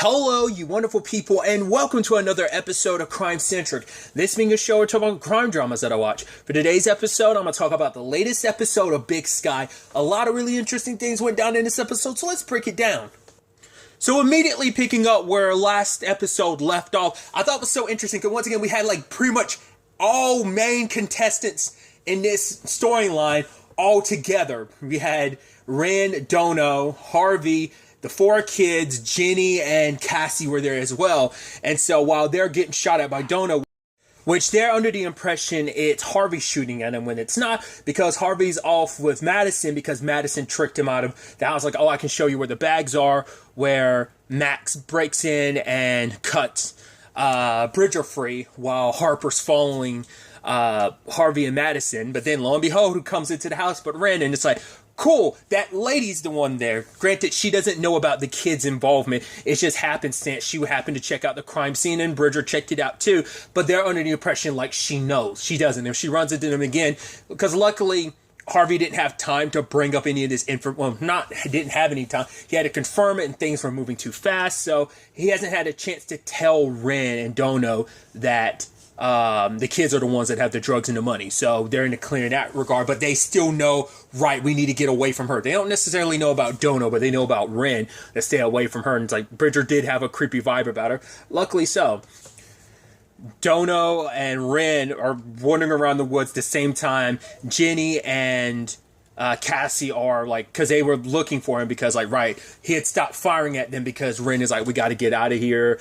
Hello, you wonderful people, and welcome to another episode of Crime Centric. This being a show where I talk about crime dramas that I watch. For today's episode, I'm going to talk about the latest episode of Big Sky. A lot of really interesting things went down in this episode, so let's break it down. So immediately picking up where last episode left off, I thought it was so interesting because once again, we had like pretty much all main contestants in this storyline all together. We had Ren, Dono, Harvey, the four kids, Jenny and Cassie were there as well. And so while they're getting shot at by Dono, which they're under the impression it's Harvey shooting at him when it's not, because Harvey's off with Madison because Madison tricked him out of the house. Like, oh, I can show you where the bags are, where Max breaks in and cuts Bridger free while Harper's following Harvey and Madison. But then lo and behold, who comes into the house but Ren, and it's like, cool, that lady's the one there. Granted, she doesn't know about the kids' involvement. It's just happenstance. She happened to check out the crime scene, and Bridger checked it out too. But they're under the impression like she knows. She doesn't. If she runs into them again, because luckily Harvey didn't have time to bring up any of this info. Well, didn't have any time. He had to confirm it, and things were moving too fast. So he hasn't had a chance to tell Ren and Dono that the kids are the ones that have the drugs and the money. So they're in the clear in that regard, but they still know, right, we need to get away from her. They don't necessarily know about Dono, but they know about Ren, to stay away from her. And it's like, Bridger did have a creepy vibe about her. Luckily so. Dono and Ren are wandering around the woods the same time. Jenny and Cassie are like, because they were looking for him because, like, right, he had stopped firing at them because Ren is like, we got to get out of here.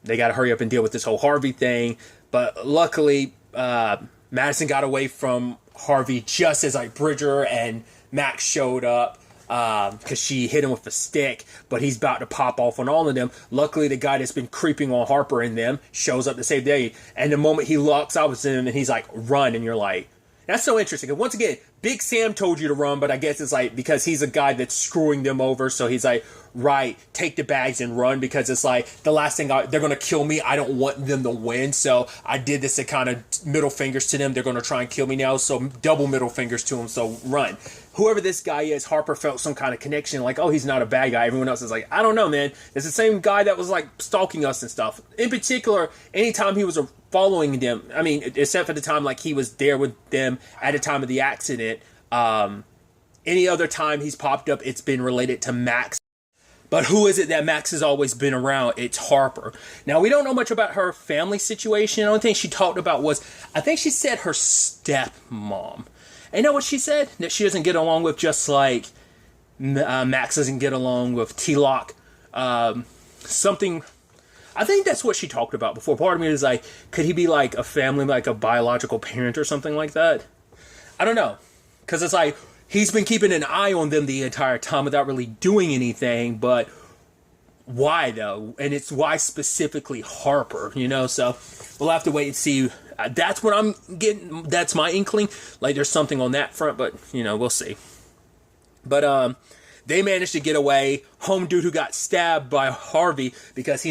They got to hurry up and deal with this whole Harvey thing. But luckily, Madison got away from Harvey just as like Bridger and Max showed up, because she hit him with a stick, but he's about to pop off on all of them. Luckily, the guy that's been creeping on Harper and them shows up to save the day. And the moment he locks out with him and he's like, run, and you're like, that's so interesting. And once again, Big Sam told you to run, but I guess it's like because he's a guy that's screwing them over. So he's like, right, take the bags and run, because it's like the last thing they're going to kill me. I don't want them to win. So I did this to kind of middle fingers to them. They're going to try and kill me now. So double middle fingers to them. So run. Whoever this guy is, Harper felt some kind of connection. Like, oh, he's not a bad guy. Everyone else is like, I don't know, man. It's the same guy that was like stalking us and stuff. In particular, anytime he was following them, I mean, except for the time like he was there with them at the time of the accident. Any other time he's popped up, it's been related to Max. But who is it that Max has always been around? It's Harper. Now, we don't know much about her family situation. The only thing she talked about was, I think she said her stepmom. And you know what she said? That she doesn't get along with, just like Max doesn't get along with T-Lock. Something, I think that's what she talked about before. Part of me is like, could he be like a family, like a biological parent or something like that? I don't know. Because it's like, he's been keeping an eye on them the entire time without really doing anything, but why though? And it's why specifically Harper, you know? So we'll have to wait and see. That's what I'm getting. That's my inkling. Like there's something on that front, but you know, we'll see. But they managed to get away. Home dude who got stabbed by Harvey because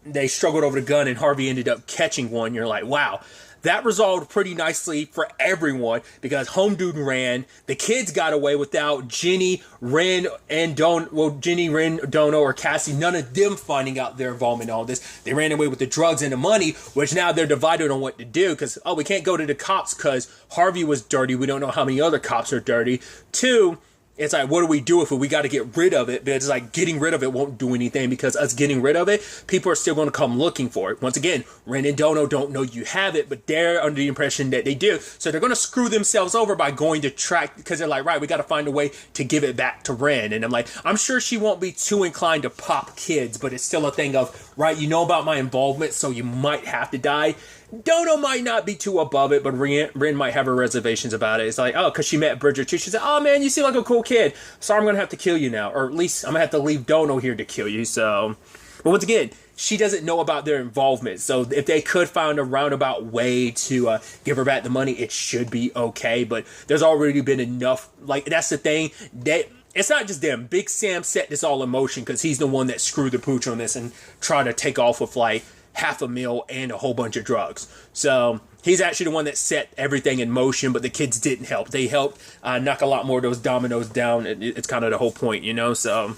they struggled over the gun and Harvey ended up catching one. You're like, wow. That resolved pretty nicely for everyone because home dude ran. The kids got away without Jenny, Ren, and Dono, or Cassie. None of them finding out their involvement in all this. They ran away with the drugs and the money, which now they're divided on what to do because, we can't go to the cops because Harvey was dirty. We don't know how many other cops are dirty. Two, it's like, what do we do with it? We got to get rid of it. But it's like getting rid of it won't do anything because us getting rid of it, people are still going to come looking for it. Once again, Ren and Dono don't know you have it, but they're under the impression that they do. So they're going to screw themselves over by going to track because they're like, right, we got to find a way to give it back to Ren. And I'm like, I'm sure she won't be too inclined to pop kids, but it's still a thing of, right, you know about my involvement, so you might have to die. Dono might not be too above it, but Ren might have her reservations about it. It's like, oh, because she met Bridger too. She said, oh man, you seem like a cool kid. Sorry, I'm going to have to kill you now. Or at least I'm going to have to leave Dono here to kill you. So, but once again, she doesn't know about their involvement. So if they could find a roundabout way to give her back the money, it should be okay. But there's already been enough. Like, that's the thing. It's not just them. Big Sam set this all in motion because he's the one that screwed the pooch on this and tried to take off with like $500,000 and a whole bunch of drugs. So he's actually the one that set everything in motion, but the kids didn't help. They helped knock a lot more of those dominoes down. It's kind of the whole point, you know? So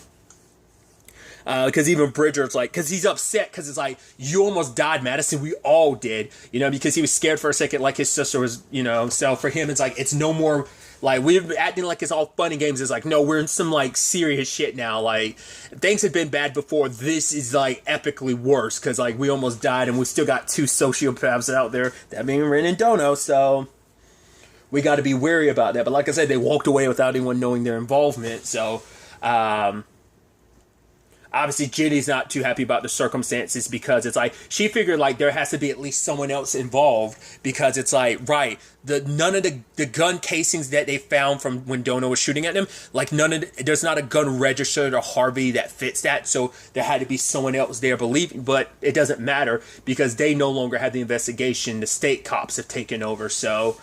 Because even Bridger's like, because he's upset because it's like, you almost died, Madison. We all did, because he was scared for a second, like his sister was, So for him, it's like, it's no more. Like, we're acting like it's all fun and games. It's like, no, we're in some, like, serious shit now. Like, things have been bad before. This is, like, epically worse. Because, like, we almost died and we still got 2 sociopaths out there. That being Ren and Dono. So, we got to be wary about that. But like I said, they walked away without anyone knowing their involvement. So, obviously, Jenny's not too happy about the circumstances because it's like, she figured like there has to be at least someone else involved because it's like, right, none of the gun casings that they found from when Dono was shooting at them, like there's not a gun registered or Harvey that fits that, so there had to be someone else there but it doesn't matter because they no longer have the investigation. The state cops have taken over, so...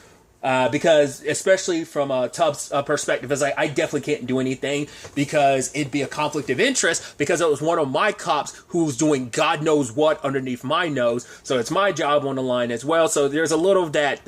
because especially from Tubbs' perspective, it's like, I definitely can't do anything because it'd be a conflict of interest because it was one of my cops who's doing God knows what underneath my nose. So it's my job on the line as well. So there's a little of that,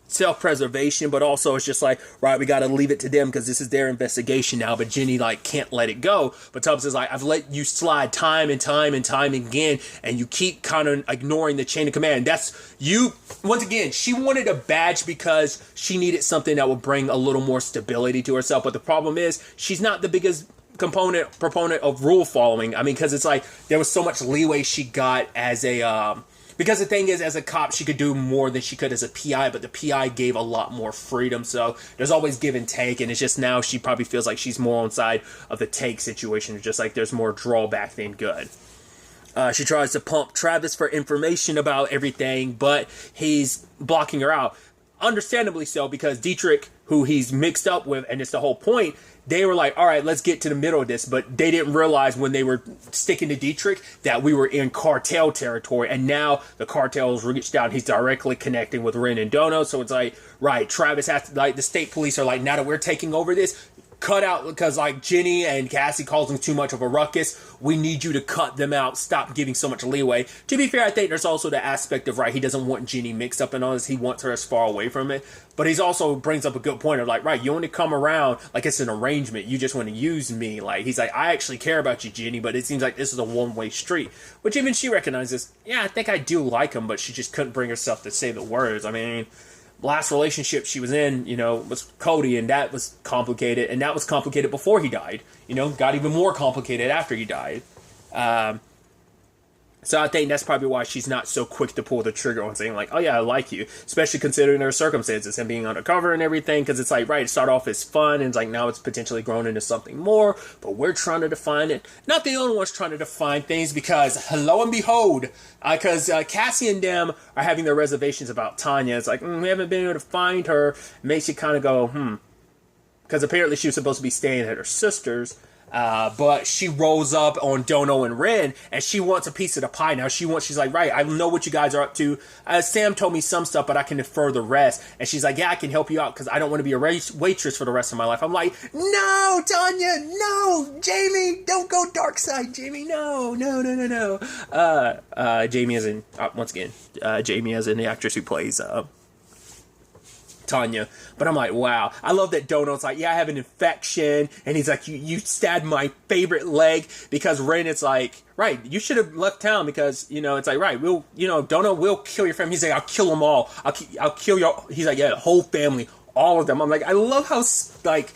self-preservation, but also it's just like, right, we got to leave it to them because this is their investigation now, but Jenny like can't let it go. But Tubbs is like, I've let you slide time and time and time again, and you keep kind of ignoring the chain of command. That's you. Once again, she wanted a badge because she needed something that would bring a little more stability to herself, but the problem is she's not the biggest proponent of rule following. I mean, because it's like there was so much leeway she got as a because the thing is, as a cop, she could do more than she could as a PI, but the PI gave a lot more freedom, so there's always give and take, and it's just now she probably feels like she's more on side of the take situation. It's just like there's more drawback than good. She tries to pump Travis for information about everything, but he's blocking her out. Understandably so, because Dietrich, who he's mixed up with, and it's the whole point, they were like, all right, let's get to the middle of this. But they didn't realize when they were sticking to Dietrich that we were in cartel territory. And now the cartel's reached out. He's directly connecting with Ren and Dono. So it's like, right, Travis has to, like, the state police are like, now that we're taking over this, cut out, because like Jenny and Cassie calls them too much of a ruckus. We need you to cut them out. Stop giving so much leeway. To be fair, I think there's also the aspect of, right, he doesn't want Jenny mixed up in all this. He wants her as far away from it. But he's also brings up a good point of like, right, you only come around like it's an arrangement. You just want to use me. Like, he's like, I actually care about you, Jenny, but it seems like this is a one-way street. Which even she recognizes, yeah, I think I do like him, but she just couldn't bring herself to say the words. I mean, last relationship she was in, was Cody, and that was complicated, and that was complicated before he died. Got even more complicated after he died. So I think that's probably why she's not so quick to pull the trigger on saying like, oh yeah, I like you, especially considering her circumstances and being undercover and everything, because it's like, right, it started off as fun, and it's like now it's potentially grown into something more, but we're trying to define it. Not the only ones trying to define things, because lo and behold, because Cassie and them are having their reservations about Tanya. It's like, we haven't been able to find her. It makes you kind of go, because apparently she was supposed to be staying at her sister's. But she rolls up on Dono and Ren, and she wants a piece of the pie now. She's like, right, I know what you guys are up to. Sam told me some stuff, but I can infer the rest. And she's like, yeah, I can help you out because I don't want to be a waitress for the rest of my life. I'm like, no, Tanya, no, Jamie, don't go dark side, Jamie, no. Jamie as in, once again, Jamie as in the actress who plays, Tanya. But I'm like, wow. I love that Dono's like, yeah, I have an infection. And he's like, you stabbed my favorite leg. Because Ren, it's like, right, you should have left town because, it's like, right, Dono will kill your family. He's like, I'll kill them all. I'll kill your, he's like, yeah, the whole family, all of them. I'm like, I love how, like,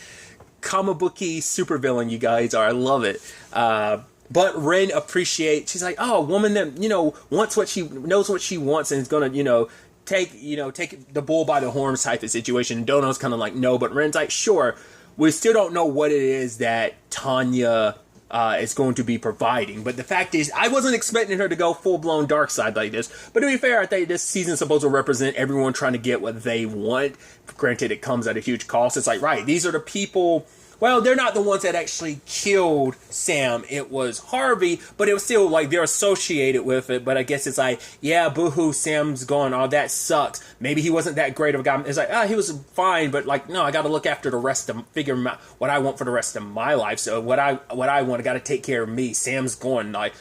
comic booky supervillain you guys are. I love it. But Ren appreciates, she's like, oh, a woman that, wants what she, knows what she wants and is going to, take the bull by the horns type of situation. Dono's kind of like, no, but Ren's like, sure. We still don't know what it is that Tanya is going to be providing. But the fact is, I wasn't expecting her to go full-blown dark side like this. But to be fair, I think this season's supposed to represent everyone trying to get what they want. Granted, it comes at a huge cost. It's like, right, these are the people... Well, they're not the ones that actually killed Sam. It was Harvey, but it was still like they're associated with it. But I guess it's like, yeah, boohoo, Sam's gone. Oh, that sucks. Maybe he wasn't that great of a guy. It's like, he was fine, but like, no, I got to look after the rest of, figure out what I want for the rest of my life. So what I want, I got to take care of me. Sam's gone. Like,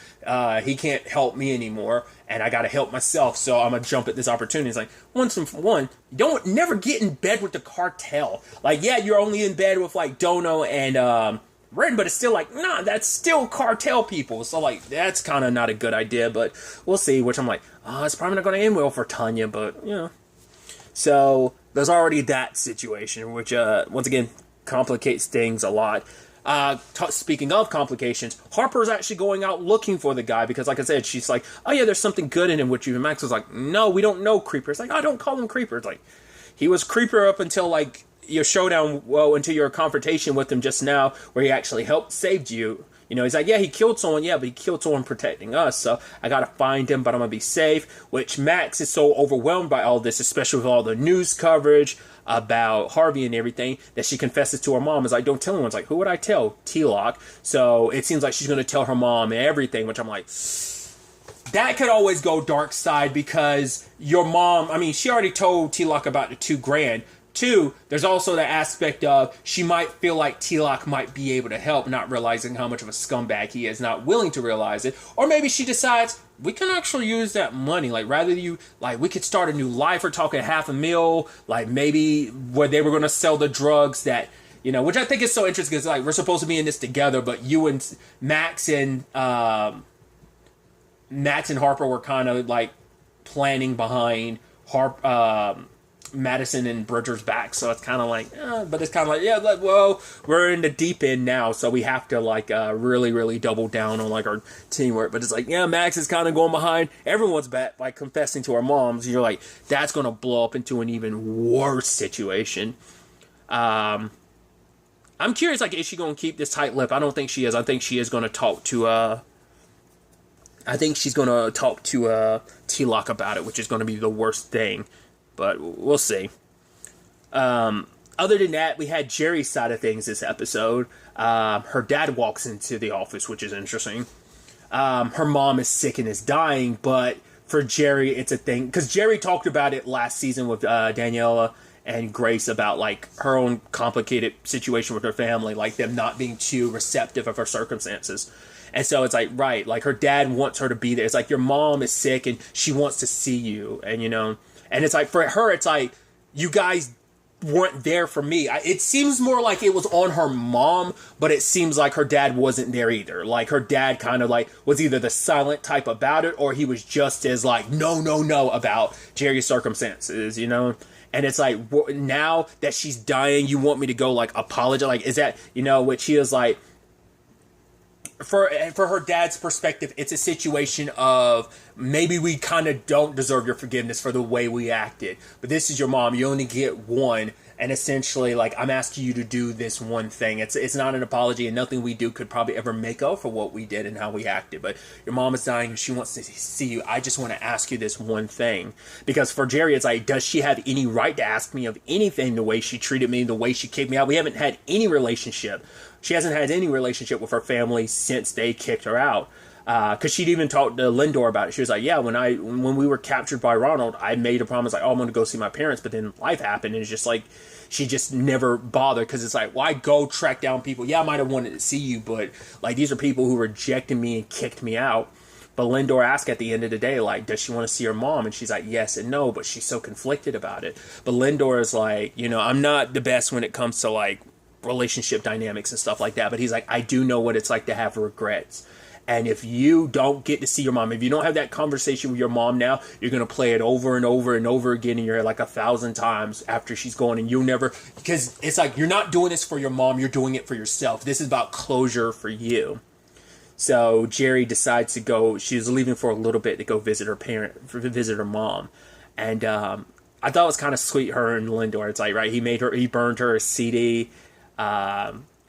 he can't help me anymore, and I got to help myself. So I'm gonna jump at this opportunity. It's like, one, don't never get in bed with the cartel. Like, yeah, you're only in bed with like Dono and written, but it's still like, nah, that's still cartel people. So like, that's kind of not a good idea, but we'll see. Which I'm like, oh, it's probably not going to end well for Tanya, but you know. So there's already that situation, which once again complicates things a lot. Speaking of complications, Harper's actually going out looking for the guy because, like I said, she's like, oh yeah, there's something good in him, which even Max was like, no, we don't know Creeper. It's like, I don't call him Creeper. It's like, he was Creeper up until like your showdown, well, until your confrontation with him just now, where he actually helped, saved you. You know, he's like, yeah, he killed someone, yeah, but he killed someone protecting us, so I gotta find him, but I'm gonna be safe, which Max is so overwhelmed by all this, especially with all the news coverage about Harvey and everything, that she confesses to her mom. Is like, don't tell anyone. It's like, who would I tell? T-Lock. So it seems like she's gonna tell her mom everything, which I'm like, that could always go dark side, because your mom, I mean, she already told T-Lock about the $2,000. Two, there's also the aspect of she might feel like T-Lock might be able to help, not realizing how much of a scumbag he is, not willing to realize it. Or maybe she decides, we can actually use that money. Like, rather you, like, we could start a new life. We're talking $500,000, like, maybe where they were going to sell the drugs that, you know, which I think is so interesting, because, like, we're supposed to be in this together, but you and Max and Harper were kind of, like, planning behind Madison and Bridger's back, so it's kind of like, but it's kind of like, yeah, like, well, we're in the deep end now, so we have to like really, really double down on like our teamwork. But it's like, yeah, Max is kind of going behind everyone's back by confessing to our moms. And you're like, that's gonna blow up into an even worse situation. I'm curious, like, is she gonna keep this tight lip? I don't think she is. I think she is gonna talk to T-Lock about it, which is gonna be the worst thing. But we'll see. Other than that, we had Jerry's side of things this episode. Her dad walks into the office, which is interesting. Her mom is sick and is dying, but for Jerry, it's a thing. Because Jerry talked about it last season with Daniela and Grace about, like, her own complicated situation with her family, like them not being too receptive of her circumstances. And so it's like, right, like, her dad wants her to be there. It's like, your mom is sick and she wants to see you, and, you know... And it's like, for her, it's like, you guys weren't there for me. It seems more like it was on her mom, but it seems like her dad wasn't there either. Like, her dad kind of, like, was either the silent type about it, or he was just as, like, no about Jerry's circumstances, you know? And it's like, now that she's dying, you want me to go, like, apologize? Like, is that, you know, which he is like... For her dad's perspective, it's a situation of maybe we kind of don't deserve your forgiveness for the way we acted. But this is your mom. You only get one. And essentially, like, I'm asking you to do this one thing. It's not an apology, and nothing we do could probably ever make up for what we did and how we acted. But your mom is dying and she wants to see you. I just want to ask you this one thing. Because for Jerry, it's like, does she have any right to ask me of anything the way she treated me, the way she kicked me out? We haven't had any relationship. She hasn't had any relationship with her family since they kicked her out. Because she'd even talked to Lindor about it. She was like, yeah, when we were captured by Ronald, I made a promise, like, oh, I'm going to go see my parents. But then life happened, and it's just like, she just never bothered. Because it's like, why go track down people? Yeah, I might have wanted to see you, but, like, these are people who rejected me and kicked me out. But Lindor asked at the end of the day, like, does she want to see her mom? And she's like, yes and no, but she's so conflicted about it. But Lindor is like, you know, I'm not the best when it comes to, like, relationship dynamics and stuff like that. But he's like, I do know what it's like to have regrets. And if you don't get to see your mom, if you don't have that conversation with your mom now, you're going to play it over and over and over again in your head like 1,000 times after she's gone. And you'll never, because it's like, you're not doing this for your mom, you're doing it for yourself. This is about closure for you. So Jerry decides to go, she was leaving for a little bit to go visit her mom. And I thought it was kind of sweet, her and Lindor. It's like, right, he burned her a CD.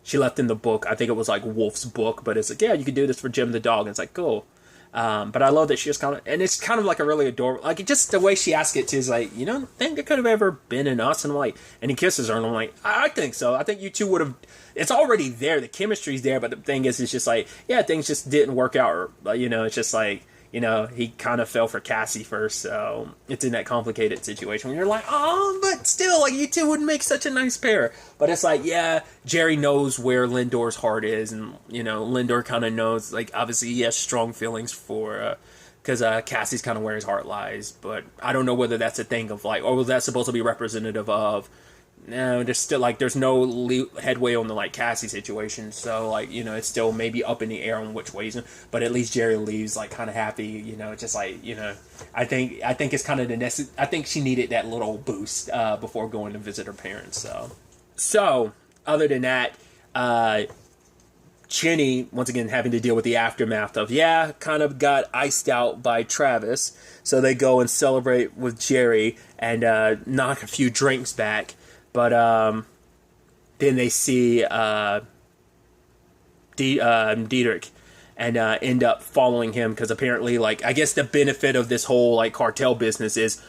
She left in the book. I think it was like Wolf's book, but it's like, yeah, you could do this for Jim the dog. And it's like, cool. But I love that she just kind of, and it's kind of like a really adorable, like, just the way she asked it to is like, you don't think it could have ever been in us? And I'm like, and he kisses her, and I'm like, I think so. I think you two would have, it's already there. The chemistry's there, but the thing is, it's just like, yeah, things just didn't work out. Or, you know, it's just like, you know, he kind of fell for Cassie first, so it's in that complicated situation where you're like, oh, but still, like, you two would make such a nice pair. But it's like, yeah, Jerry knows where Lindor's heart is, and, you know, Lindor kind of knows, like, obviously he has strong feelings for, because Cassie's kind of where his heart lies, but I don't know whether that's a thing of, like, or was that supposed to be representative of no, there's still like there's no headway on the like Cassie situation, so like it's still maybe up in the air on which ways. But at least Jerry leaves like kind of happy, just like I think it's kind of I think she needed that little boost before going to visit her parents. So other than that, Jenny once again having to deal with the aftermath of kind of got iced out by Travis, so they go and celebrate with Jerry and knock a few drinks back. But then they see Dietrich and end up following him because apparently, like, I guess the benefit of this whole like cartel business is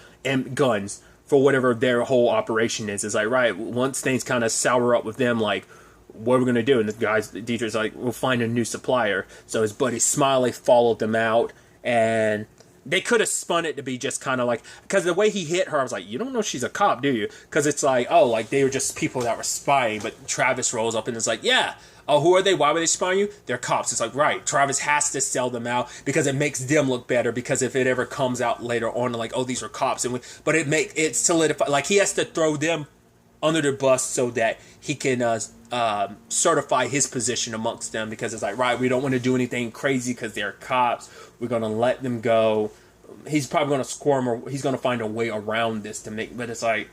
guns for whatever their whole operation is. It's like, right, once things kind of sour up with them, like, what are we going to do? And Dietrich's like, we'll find a new supplier. So his buddy Smiley followed them out, and they could have spun it to be just kind of like, because the way he hit her, I was like, you don't know she's a cop, do you? Because it's like, oh, like they were just people that were spying. But Travis rolls up and is like, yeah. Oh, who are they? Why were they spying you? They're cops. It's like, right. Travis has to sell them out because it makes them look better. Because if it ever comes out later on, like, oh, these were cops, but it solidify. Like he has to throw them under the bus so that he can certify his position amongst them, because it's like, right, we don't want to do anything crazy because they're cops. We're going to let them go. He's probably going to squirm, or he's going to find a way around this to make, but it's like,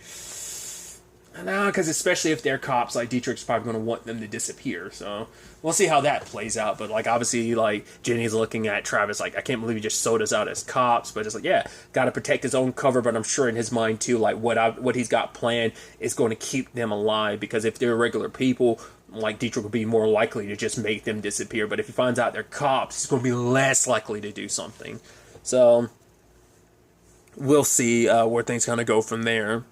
no, because especially if they're cops, like Dietrich's probably going to want them to disappear. So we'll see how that plays out. But like obviously, like Jenny's looking at Travis like, I can't believe he just sold us out as cops. But it's like, yeah, got to protect his own cover. But I'm sure in his mind too, like what he's got planned is going to keep them alive. Because if they're regular people, like Dietrich would be more likely to just make them disappear. But if he finds out they're cops, he's going to be less likely to do something. So we'll see where things kind of go from there.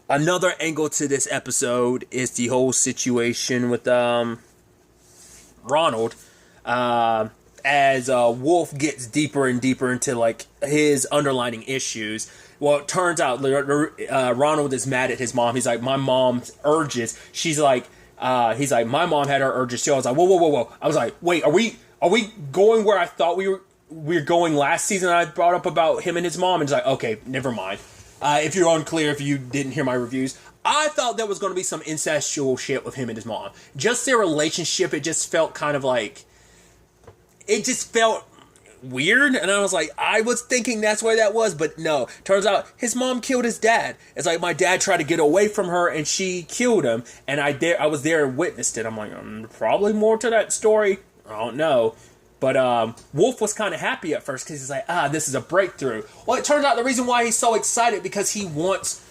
Another angle to this episode is the whole situation with Ronald, as Wolf gets deeper and deeper into like his underlying issues. Well, it turns out Ronald is mad at his mom. He's like, my mom's urges. He's like, my mom had her urges too. I was like, whoa. I was like, wait, are we going where I thought we were going last season? I brought up about him and his mom, and he's like, okay, never mind. If you're unclear, if you didn't hear my reviews, I thought there was going to be some incestual shit with him and his mom. Just their relationship, it just felt kind of like, it just felt weird. And I was like, I was thinking that's where that was, but no. Turns out his mom killed his dad. It's like my dad tried to get away from her and she killed him. And I was there and witnessed it. I'm like, probably more to that story. I don't know. But Wolf was kind of happy at first because he's like, this is a breakthrough. Well, it turns out the reason why he's so excited because he wants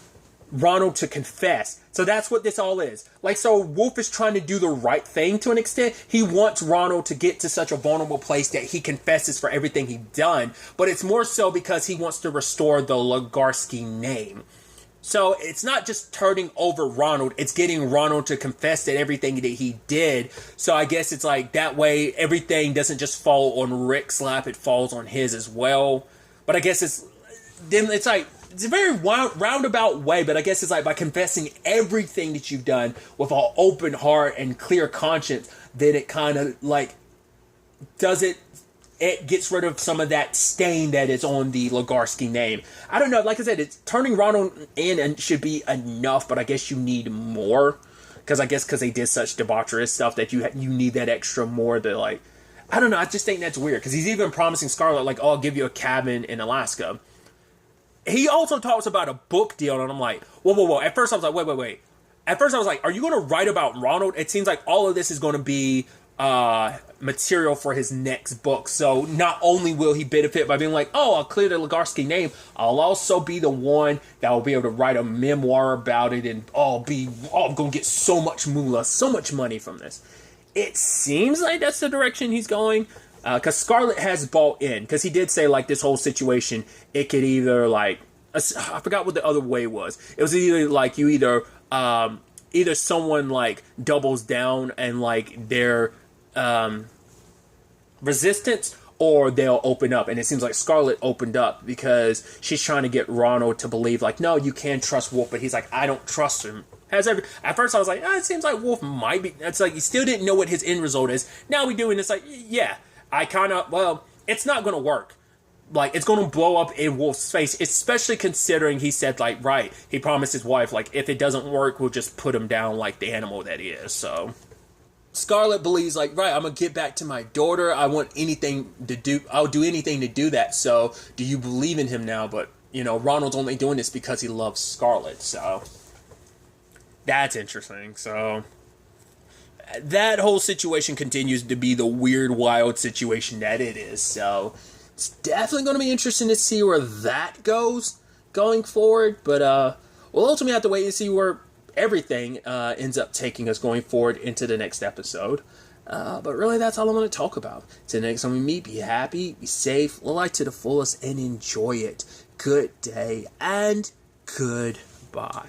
Ronald to confess. So that's what this all is. Like, so Wolf is trying to do the right thing to an extent. He wants Ronald to get to such a vulnerable place that he confesses for everything he's done. But it's more so because he wants to restore the Legarsky name. So it's not just turning over Ronald, it's getting Ronald to confess that everything that he did. So I guess it's like that way everything doesn't just fall on Rick's lap, it falls on his as well. But I guess it's like, it's a very roundabout way, but I guess it's like by confessing everything that you've done with an open heart and clear conscience, then it kind of like it gets rid of some of that stain that is on the Legarsky name. I don't know. Like I said, it's turning Ronald in and should be enough, but I guess you need more. Because they did such debaucherous stuff that you need that extra more to like... I don't know. I just think that's weird. Because he's even promising Scarlett, like, oh, I'll give you a cabin in Alaska. He also talks about a book deal, and I'm like, whoa. At first I was like, wait. At first I was like, are you going to write about Ronald? It seems like all of this is going to be... material for his next book. So not only will he benefit by being like, oh, I'll clear the Legarsky name, I'll also be the one that will be able to write a memoir about it, and I'm gonna get so much moolah, so much money from this. It seems like that's the direction he's going, because Scarlett has bought in, because he did say like this whole situation, it could either like, I forgot what the other way was. It was either like you either someone like doubles down and like their resistance, or they'll open up. And it seems like Scarlett opened up because she's trying to get Ronald to believe like, no, you can trust Wolf, but he's like, I don't trust him. At first I was like, it seems like Wolf might be. It's like you still didn't know what his end result is. Now we do, and it's like, yeah, it's not going to work. like, it's going to blow up in Wolf's face, especially considering he said, like, right, he promised his wife, like, if it doesn't work, we'll just put him down like the animal that he is. So Scarlett believes, like, right, I'm going to get back to my daughter. I'll do anything to do that. So do you believe in him now? But, you know, Ronald's only doing this because he loves Scarlett. So that's interesting. So that whole situation continues to be the weird, wild situation that it is. So it's definitely going to be interesting to see where that goes going forward. But we'll ultimately have to wait and see where everything ends up taking us going forward into the next episode. But really, that's all I'm going to talk about. Till the next time we meet, be happy, be safe, live life to the fullest, and enjoy it. Good day and goodbye.